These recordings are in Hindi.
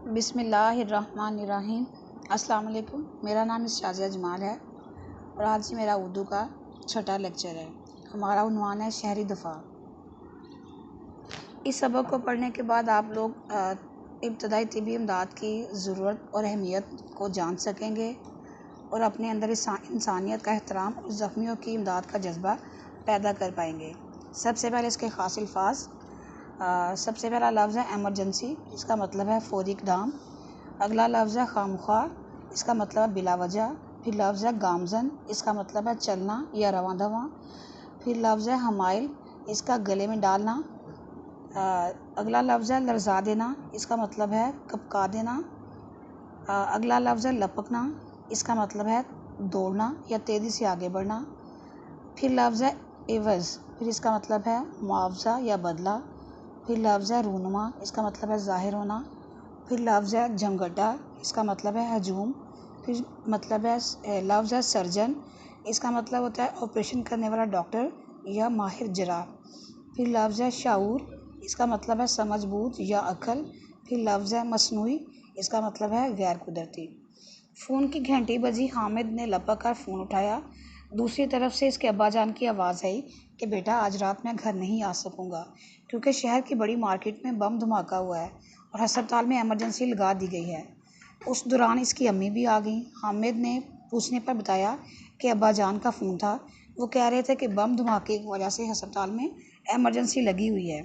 बिस्मिल्लाहिर्रहमानिर्रहीम। अस्सलाम वालेकुम। मेरा नाम शाज़िया जमाल है और आज मेरा उर्दू का छठा लेक्चर है। हमारा उन्वान है शहरी दफ़ा। इस सबक को पढ़ने के बाद आप लोग इब्तदाई तिब्बी इमदाद की ज़रूरत और अहमियत को जान सकेंगे और अपने अंदर इंसानियत का एहतराम और ज़ख्मियों की इमदाद का जज्बा पैदा कर पाएंगे। सबसे पहले इसके ख़ास अल्फाज। सबसे पहला लफ्ज़ है एमरजेंसी, इसका मतलब है फौरी इक़दाम। अगला लफ्ज़ है खामख्वाह, इसका मतलब है बिला वजह। फिर लफ्ज़ है गामज़न, इसका मतलब है चलना या रवां दवां। फिर लफ्ज़ है हमाइल, इसका गले में डालना। अगला लफ्ज़ है लर्जा देना, इसका मतलब है कपका देना। अगला लफ्ज़ है लपकना, इसका मतलब है दौड़ना या तेज़ी से आगे बढ़ना। फिर लफ्ज़ है एवज़, फिर इसका मतलब है मुआवजा या बदला। फिर लफ्ज़ है रूनुमा, इसका मतलब है ज़ाहिर होना। फिर लफ्ज़ है जमगड्डा, इसका मतलब है हजूम। फिर मतलब है लफ्ज़ है सर्जन, इसका मतलब होता है ऑपरेशन करने वाला डॉक्टर या माहिर जराह। फिर लफ्ज़ है शाऊर, इसका मतलब है समझ बूझ या अक्ल। फिर लफ्ज़ है मसनूई, इसका मतलब है गैर कुदरती। फ़ोन की घंटी बजी, हामिद ने लपक कर फ़ोन उठाया। दूसरी तरफ से इसके अब्बा जान की आवाज़ आई कि बेटा आज रात मैं घर नहीं आ सकूँगा क्योंकि शहर की बड़ी मार्केट में बम धमाका हुआ है और अस्पताल में इमरजेंसी लगा दी गई है। उस दौरान इसकी अम्मी भी आ गई। हामिद ने पूछने पर बताया कि अब्बा जान का फ़ोन था। वो कह रहे थे कि बम धमाके की वजह से अस्पताल में इमरजेंसी लगी हुई है,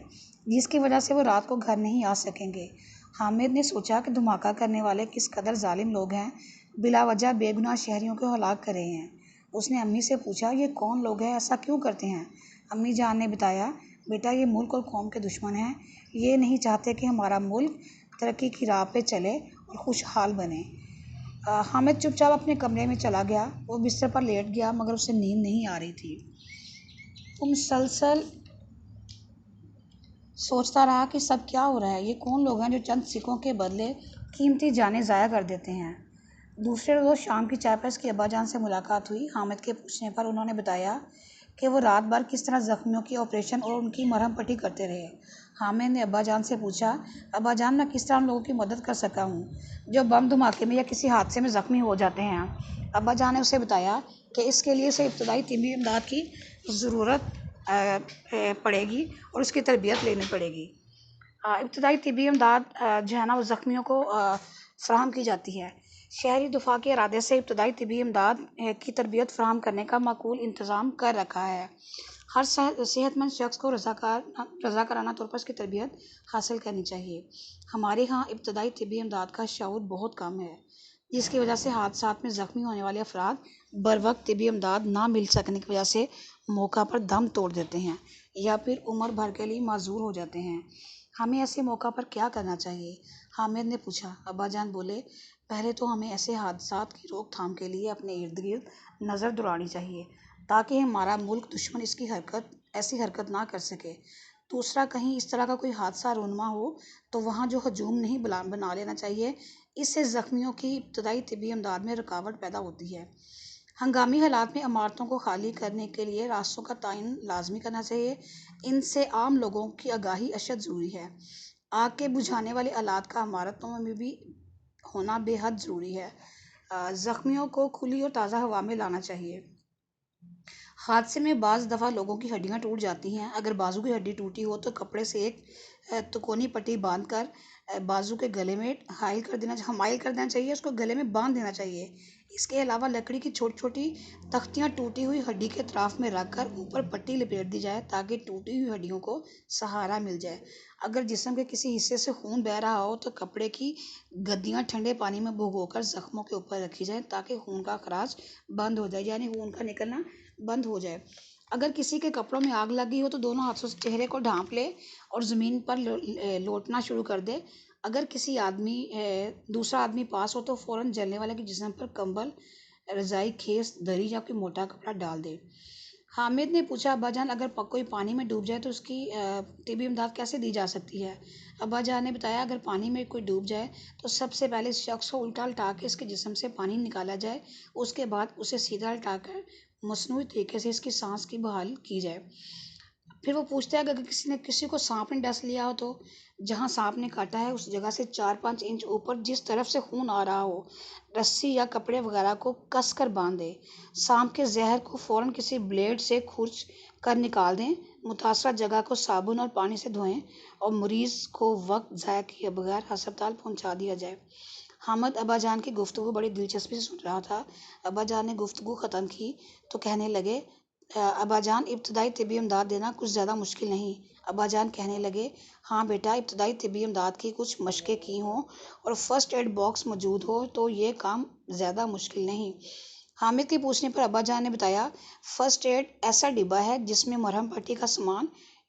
जिसकी वजह से वो रात को घर नहीं आ सकेंगे। हामिद ने सोचा कि धमाका करने वाले किस कदर जालिम लोग हैं, बिला वजह बेगुनाह शहरियों को हलाक कर रहे हैं। उसने अम्मी से पूछा, ये कौन लोग हैं, ऐसा क्यों करते हैं? अम्मी जान ने बताया, बेटा ये मुल्क और कौम के दुश्मन हैं। ये नहीं चाहते कि हमारा मुल्क तरक्की की राह पे चले और खुशहाल बने। हामिद चुपचाप अपने कमरे में चला गया। वो बिस्तर पर लेट गया मगर उसे नींद नहीं आ रही थी। वो मुसलसल सोचता रहा कि सब क्या हो रहा है। ये कौन लोग हैं जो चंद सिक्कों के बदले कीमती जानें ज़ाया कर देते हैं। दूसरे रोज़ शाम की चाय पर इसकी अब्बा जान से मुलाकात हुई। हामिद के पूछने पर उन्होंने बताया कि वो रात भर किस तरह ज़ख्मियों की ऑपरेशन और उनकी मरहम पट्टी करते रहे। हामिद ने अब्बा जान से पूछा, अब्बा जान मैं किस तरह उन लोगों की मदद कर सका हूँ जो बम धमाके में या किसी हादसे में ज़ख्मी हो जाते हैं। अब्बा जान ने उसे बताया कि इसके लिए उसे इब्तदाई तिब्बी इमदाद की ज़रूरत पड़ेगी और उसकी तरबियत लेनी पड़ेगी। इब्तदाई तिब्बी इमदाद जो है ना वो ज़ख्मियों को फ़राहम की जाती है। शहरी दफ़ा के इरादे से इब्तदाई तिब्बी इमदाद की तरबियत फ़राहम करने का माकूल इंतज़ाम कर रखा है। हर सेहतमंद शख्स को रज़ाकाराना तौर पर इसकी तरबियत हासिल करनी चाहिए। हमारे यहाँ इब्तदाई तिब्बी इमदाद का शऊर बहुत कम है, जिसकी वजह से हादसात में ज़ख्मी होने वाले अफराद बर वक्त तिब्बी इमदाद ना मिल सकने की वजह से मौका पर दम तोड़ देते हैं या फिर उम्र भर के लिए माजूर हो जाते हैं। हमें ऐसे मौका पर क्या करना चाहिए? हामिद ने पूछा। अब्बा जान बोले, पहले तो हमें ऐसे हादसात की रोकथाम के लिए अपने इर्द गिर्द नज़र दौड़ानी चाहिए ताकि हमारा मुल्क दुश्मन ऐसी हरकत ना कर सके। दूसरा, कहीं इस तरह का कोई हादसा रूनमा हो तो वहाँ जो हजूम नहीं बना लेना चाहिए। इससे ज़ख्मियों की इब्तदाई तिब्बी इमदाद में रुकावट पैदा होती है। हंगामी हालात में इमारतों को खाली करने के लिए रास्तों का तयन लाजमी करना चाहिए। इनसे आम लोगों की आगाही अशद ज़रूरी है। आग के बुझाने वाले आलात का इमारतों में भी होना बेहद ज़रूरी है। ज़ख्मियों को खुली और ताज़ा हवा में लाना चाहिए। हादसे में बाज़ दफ़ा लोगों की हड्डियां टूट जाती हैं। अगर बाजू की हड्डी टूटी हो तो कपड़े से एक तिकोनी पट्टी बांधकर बाजू के गले में हमाइल कर देना चाहिए, उसको गले में बांध देना चाहिए। इसके अलावा लकड़ी की छोटी छोटी तख्तियाँ टूटी हुई हड्डी के अतराफ में रखकर ऊपर पट्टी लपेट दी जाए ताकि टूटी हुई हड्डियों को सहारा मिल जाए। अगर जिस्म के किसी हिस्से से खून बह रहा हो तो कपड़े की गद्दियाँ ठंडे पानी में भिगोकर जख्मों के ऊपर रखी जाए ताकि खून का खराज बंद हो जाए, यानी खून का निकलना बंद हो जाए। अगर किसी के कपड़ों में आग लगी हो तो दोनों हाथों से चेहरे को ढांप ले और ज़मीन पर लोटना शुरू कर दे। अगर दूसरा आदमी पास हो तो फ़ौरन जलने वाले के जिस्म पर कंबल, रज़ाई, खेस, दरी या कोई मोटा कपड़ा डाल दे। हामिद ने पूछा, अब्बाजान अगर कोई पानी में डूब जाए तो उसकी तिब्बी इमदाद कैसे दी जा सकती है? अब्बाजान ने बताया, अगर पानी में कोई डूब जाए तो सबसे पहले इस शख्स को उल्टा लटा के इसके जिस्म से पानी निकाला जाए। उसके बाद उसे सीधा लटा कर मसनूई तरीके से इसकी सांस की बहाल की जाए। फिर वो पूछता है कि अगर किसी को सांप ने डस लिया हो तो जहाँ सांप ने काटा है उस जगह से 4-5 इंच ऊपर जिस तरफ से खून आ रहा हो, रस्सी या कपड़े वगैरह को कसकर बांध दें। सांप के जहर को फौरन किसी ब्लेड से खुरच कर निकाल दें। मुतासरा जगह को साबुन और पानी से धोएं और मरीज को वक्त ज़ाया किए बगैर अस्पताल पहुंचा दिया जाए। हामिद अब्बाजान की गुफ्तगू बड़ी दिलचस्पी से सुन रहा था। अब्बाजान ने गुफ्तगू ख़त्म की तो कहने लगे, अब्बाजान, इब्तदाई तिब्बी इमदाद देना कुछ ज़्यादा मुश्किल नहीं। अब्बाजान कहने लगे, हाँ बेटा, इब्तदाई तिब्बी इमदाद की कुछ मशक़ें की हों और फर्स्ट एड बॉक्स मौजूद हो तो ये काम ज़्यादा मुश्किल नहीं। हामिद के पूछने पर अब्बाजान ने बताया, फर्स्ट एड ऐसा डिब्बा है जिसमें मरहम पट्टी का सामान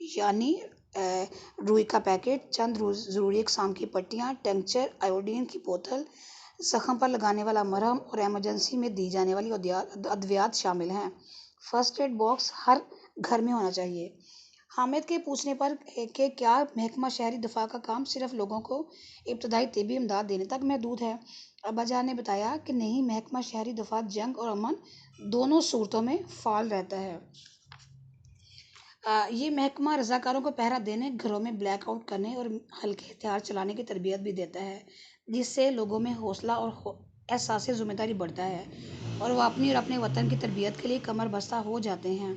यानी रुई का पैकेट, चंद ज़रूरी अक़साम की पट्टियाँ, टिंक्चर, आयोडीन की बोतल, ज़ख्म पर लगाने वाला मरहम और इमरजेंसी में दी जाने वाली अद्वियात शामिल हैं। फर्स्ट एड बॉक्स हर घर में होना चाहिए। हामिद के पूछने पर कि क्या महकमा शहरी दफा का काम सिर्फ लोगों को इब्तदाई तिब्बी इमदाद देने तक महदूद है, अब्बाजान ने बताया कि नहीं, महकमा शहरी दफा जंग और अमन दोनों सूरतों में फ़ाल रहता है। ये महकमा रज़ाकारों को पहरा देने, घरों में ब्लैक आउट करने और हल्के हथियार चलाने की तरबियत भी देता है, जिससे लोगों में हौसला और एहसास ज़िम्मेदारी बढ़ता है और वह अपनी और अपने वतन की तरबियत के लिए कमर बस्ता हो जाते हैं।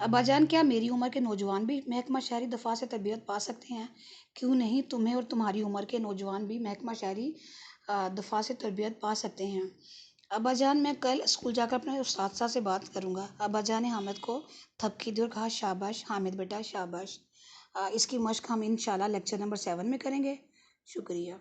अब्बाजान, क्या मेरी उम्र के नौजवान भी महकमा शहरी दफा से तरबियत पा सकते हैं? क्यों नहीं, तुम्हें और तुम्हारी उम्र के नौजवान भी महकमा शहरी दफा से तरबियत पा सकते हैं। अब्बाजान, मैं कल स्कूल जाकर अपने उस्ताद से बात करूंगा। अब्बाजान ने हामिद को थपकी दी और कहा, शाबाश हामिद बेटा, शाबाश। इसकी मश्क हम इंशाल्लाह लेक्चर नंबर 7 में करेंगे। शुक्रिया।